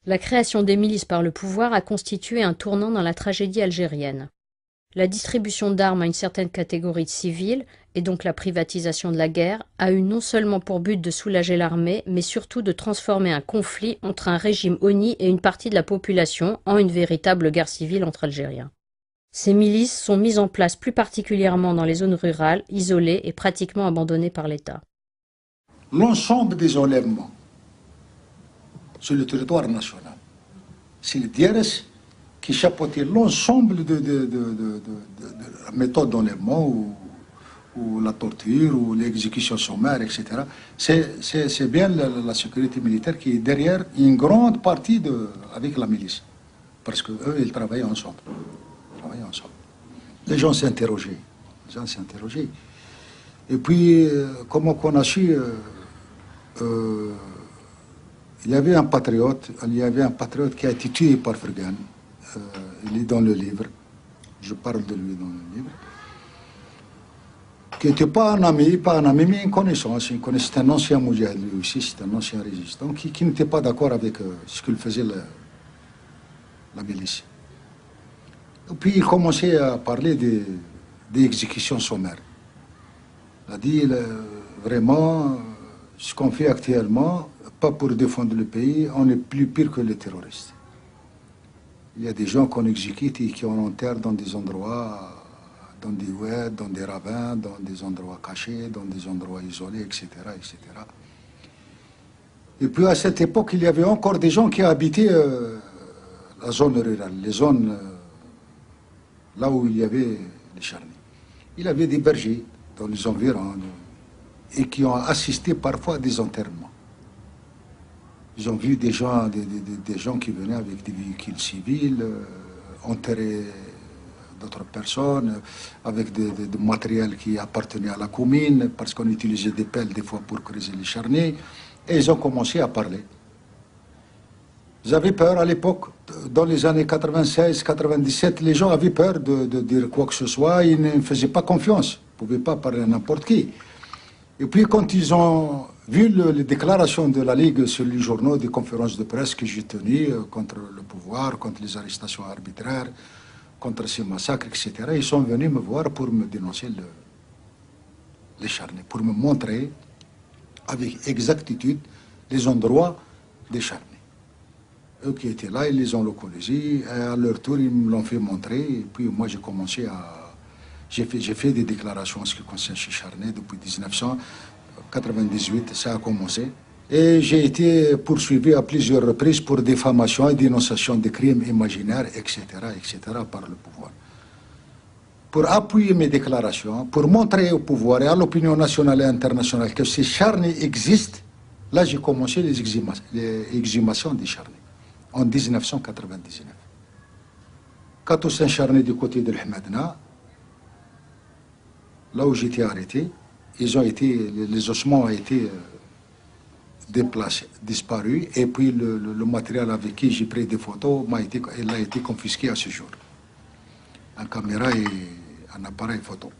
La création des milices par le pouvoir a constitué un tournant dans la tragédie algérienne. La distribution d'armes à une certaine catégorie de civils, et donc la privatisation de la guerre, a eu non seulement pour but de soulager l'armée, mais surtout de transformer un conflit entre un régime honni et une partie de la population en une véritable guerre civile entre Algériens. Ces milices sont mises en place plus particulièrement dans les zones rurales, isolées et pratiquement abandonnées par l'État. L'ensemble des enlèvements sur le territoire national, c'est le DRS qui chapeautait l'ensemble de la méthode d'enlèvement ou la torture ou l'exécution sommaire, etc. C'est bien la sécurité militaire qui est derrière une grande partie avec la milice. Parce qu'eux, ils travaillaient ensemble. Les gens s'interrogeaient. Et puis, comment on a su, il y avait un patriote qui a été tué par Fergan. Il est dans le livre. Je parle de lui dans le livre. Qui n'était pas un ami, mais une connaissance. C'était un ancien moudjahid, lui aussi, c'était un ancien résistant, qui n'était pas d'accord avec ce que faisait la milice. Et puis il commençait à parler des exécutions sommaires. Il a dit, vraiment, ce qu'on fait actuellement, pas pour défendre le pays, on est plus pire que les terroristes. Il y a des gens qu'on exécute et qui on enterre dans des endroits, dans des oueds, dans des ravins, dans des endroits cachés, dans des endroits isolés, etc., etc. Et puis à cette époque, il y avait encore des gens qui habitaient la zone rurale, les zones là où il y avait les charniers. Il y avait des bergers dans les environs et qui ont assisté parfois à des enterrements. Ils ont vu des gens qui venaient avec des véhicules civils, enterrer d'autres personnes, avec des matériels qui appartenaient à la commune, parce qu'on utilisait des pelles des fois pour creuser les charniers, et ils ont commencé à parler. Ils avaient peur à l'époque, dans les années 96-97, les gens avaient peur de dire quoi que ce soit, ils ne faisaient pas confiance, ils ne pouvaient pas parler à n'importe qui. Et puis quand ils ont vu les déclarations de la Ligue sur les journaux, des conférences de presse que j'ai tenues contre le pouvoir, contre les arrestations arbitraires, contre ces massacres, etc., ils sont venus me voir pour me dénoncer les charniers, pour me montrer avec exactitude les endroits des charniers. Eux qui étaient là, ils les ont localisés, et à leur tour, ils me l'ont fait montrer, et puis moi j'ai commencé à... J'ai fait des déclarations en ce qui concerne ces charniers depuis 1998, ça a commencé. Et j'ai été poursuivi à plusieurs reprises pour diffamation et dénonciation de crimes imaginaires, etc., etc., par le pouvoir. Pour appuyer mes déclarations, pour montrer au pouvoir et à l'opinion nationale et internationale que ces charniers existent, là j'ai commencé les exhumations des charniers, en 1999. 14 charniers du côté de l'Hmadna, là où j'étais arrêté, les ossements ont été déplacés, disparus, et puis le matériel avec qui j'ai pris des photos, il a été confisqué à ce jour. Une caméra et un appareil photo.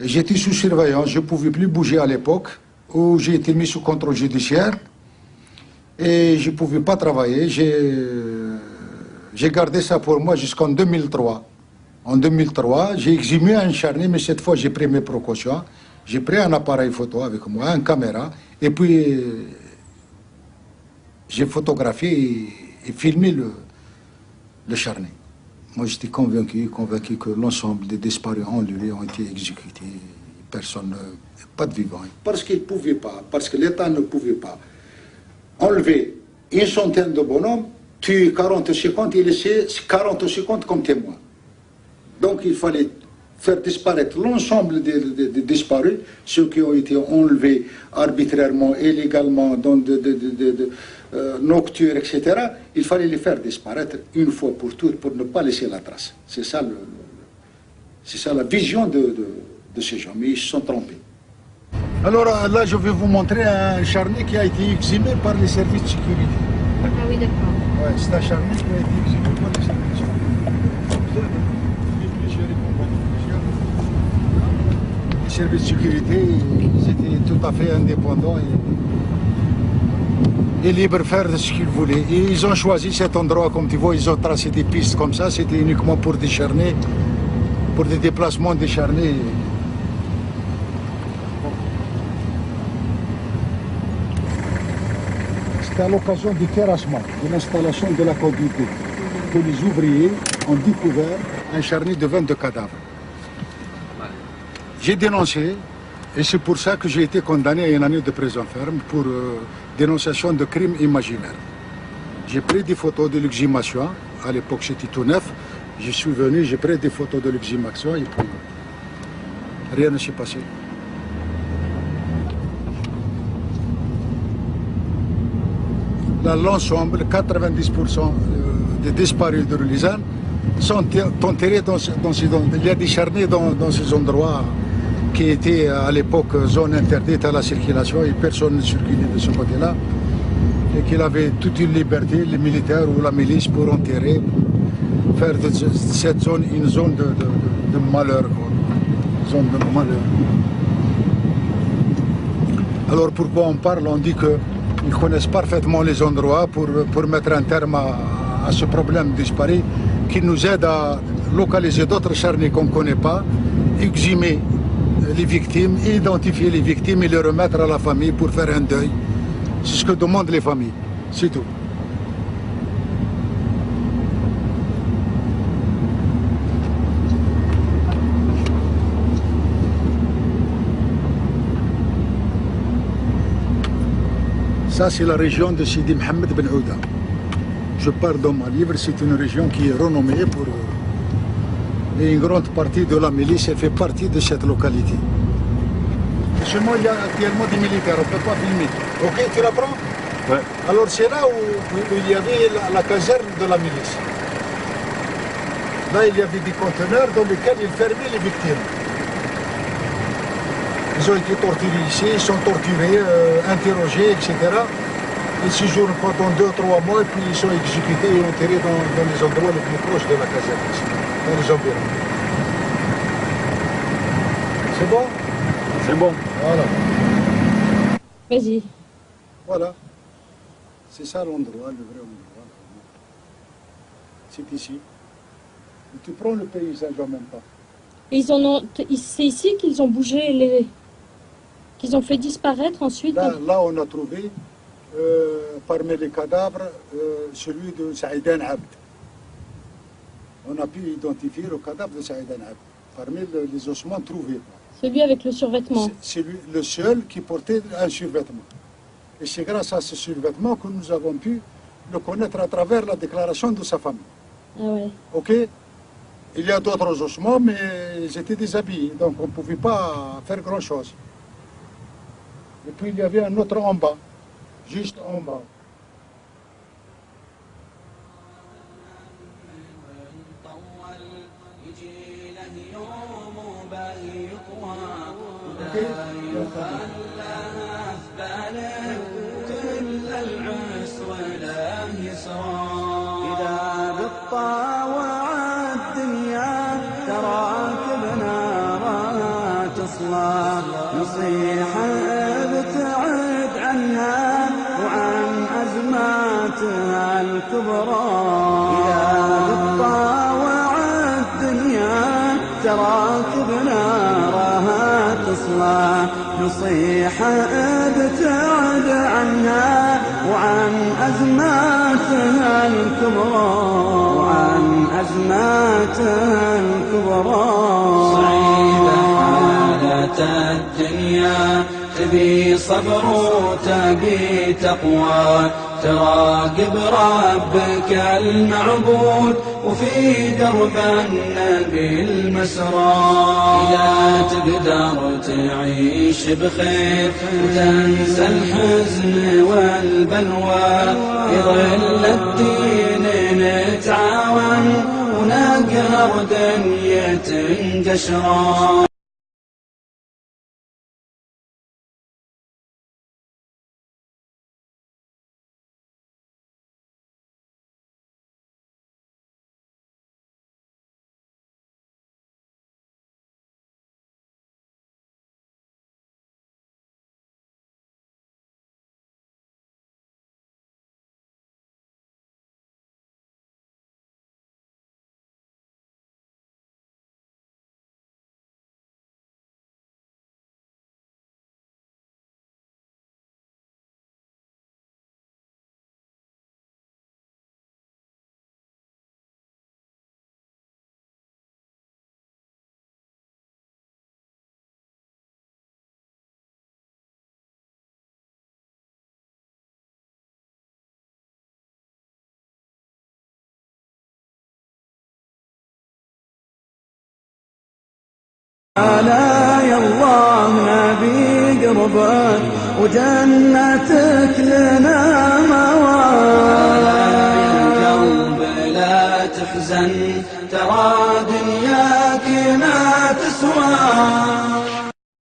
J'étais sous surveillance, je ne pouvais plus bouger à l'époque, où j'ai été mis sous contrôle judiciaire, et je ne pouvais pas travailler. J'ai gardé ça pour moi jusqu'en 2003. En 2003, j'ai exhumé un charnier, mais cette fois j'ai pris mes précautions. J'ai pris un appareil photo avec moi, une caméra, et puis j'ai photographié et filmé le charnier. Moi j'étais convaincu que l'ensemble des disparus en lui ont été exécutés. Personne, pas de vivant. Parce qu'il ne pouvait pas, parce que l'État ne pouvait pas enlever une centaine de bonhommes, tuer 40 ou 50 et laisser 40 ou 50 comme témoins. Donc il fallait faire disparaître l'ensemble des disparus, ceux qui ont été enlevés arbitrairement, illégalement, dans noctures, etc. Il fallait les faire disparaître une fois pour toutes pour ne pas laisser la trace. C'est ça la vision de ces gens, mais ils se sont trompés. Alors là, je vais vous montrer un charnier qui a été exhumé par les services de sécurité. Ah oui, d'accord. Ouais, c'est un charnier qui a été exhumé par les services de sécurité. Les services de sécurité, ils étaient tout à fait indépendants. et libre de faire ce qu'ils voulaient. Et ils ont choisi cet endroit, comme tu vois, ils ont tracé des pistes comme ça, c'était uniquement pour décharner, pour des déplacements décharnés. C'était à l'occasion du terrassement, de l'installation de la conduite, que les ouvriers ont découvert un charnier de 22 cadavres. J'ai dénoncé, et c'est pour ça que j'ai été condamné à 1 année de prison ferme pour dénonciation de crimes imaginaires. J'ai pris des photos de l'exhumation, à l'époque c'était tout neuf, je suis venu, j'ai pris des photos de l'exhumation et puis rien ne s'est passé. Là, l'ensemble, 90% des disparus de Lisane sont enterrés dans ces endroits. Il y a des charniers dans ces endroits qui étaient à l'époque zone interdite à la circulation et personne ne circulait de ce côté-là. Et qu'il avait toute une liberté, les militaires ou la milice, pour enterrer, faire de cette zone une zone de malheur. Une zone de malheur. Alors pourquoi on parle? On dit qu'ils connaissent parfaitement les endroits pour mettre un terme à ce problème disparu, qui nous aide à localiser d'autres charniers qu'on ne connaît pas, exhumer les victimes, identifier les victimes et les remettre à la famille pour faire un deuil. C'est ce que demandent les familles, c'est tout. Ça, c'est la région de Sidi Mohamed Ben Ouda. Je parle dans mon livre, c'est une région qui est renommée pour... Et une grande partie de la milice, elle fait partie de cette localité. Seulement, il y a actuellement des militaires, on ne peut pas filmer. Ok, tu la prends? Ouais. Alors c'est là où il y avait la caserne de la milice. Là, il y avait des conteneurs dans lesquels ils fermaient les victimes. Ils ont été torturés ici, ils sont torturés, interrogés, etc. Ils séjournent pendant 2-3 mois et puis ils sont exécutés et enterrés dans les endroits les plus proches de la caserne, ici, dans les environs. C'est bon? C'est bon. Voilà. Vas-y. Voilà. C'est ça l'endroit, le vrai endroit. C'est ici. Et tu prends le paysage en même temps. C'est ici qu'ils ont bougé qu'ils ont fait disparaître ensuite. Là on a trouvé parmi les cadavres celui de Saïdan Abd. On a pu identifier le cadavre de Saïdan Abd parmi les ossements trouvés. Celui avec le survêtement. C'est le seul qui portait un survêtement. Et c'est grâce à ce survêtement que nous avons pu le connaître à travers la déclaration de sa famille. Ah ouais. Ok? Il y a d'autres ossements, mais ils étaient déshabillés, donc on ne pouvait pas faire grand-chose. Et puis il y avait un autre en bas, juste en bas. إذا بالطاوع الدنيا تراكبنا راها تصلى نصيحة ابتعد عنها وعن أزماتها الكبرى إذا بالطاوع الدنيا تراكبنا راها تصلى نصيحة ابتعد عنها وعن أزماتها الكبرى وعن أزماتها الكبرى صعيبة حالة الدنيا تبي صبر وتبي تقوى تراقب ربك المعبود وفي درب النبي المسرى إذا تقدر تعيش بخير وتنسى الحزن والبلوى يظل الدين نتعاون ونقهر دنيا قشرى. لا يا الله نبي قربك وجنتك لنا موال. يا قلب لا تحزن ترى دنياك ما تسوى.